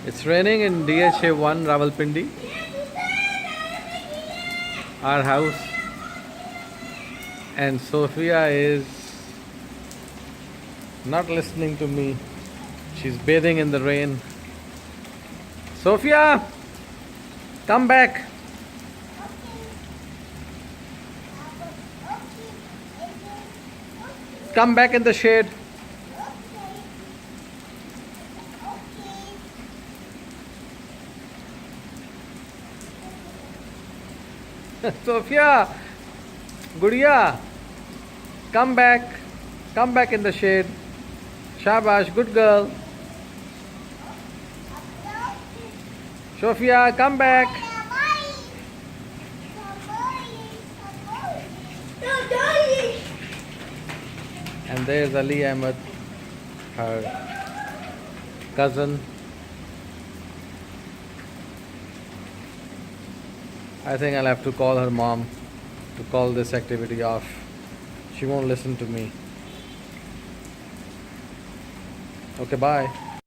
It's raining in DHA 1 Rawalpindi, our house, and Sophia is not listening to me. She's bathing in the rain. Sophia, come back. Come back in the shade. Sophia, Gudiya, come back. Come back in the shade. Shabash, good girl. Sophia, come back. And there's Ali Ahmed, her cousin. I think I'll have to call her mom to call this activity off. She won't listen to me. Okay, bye.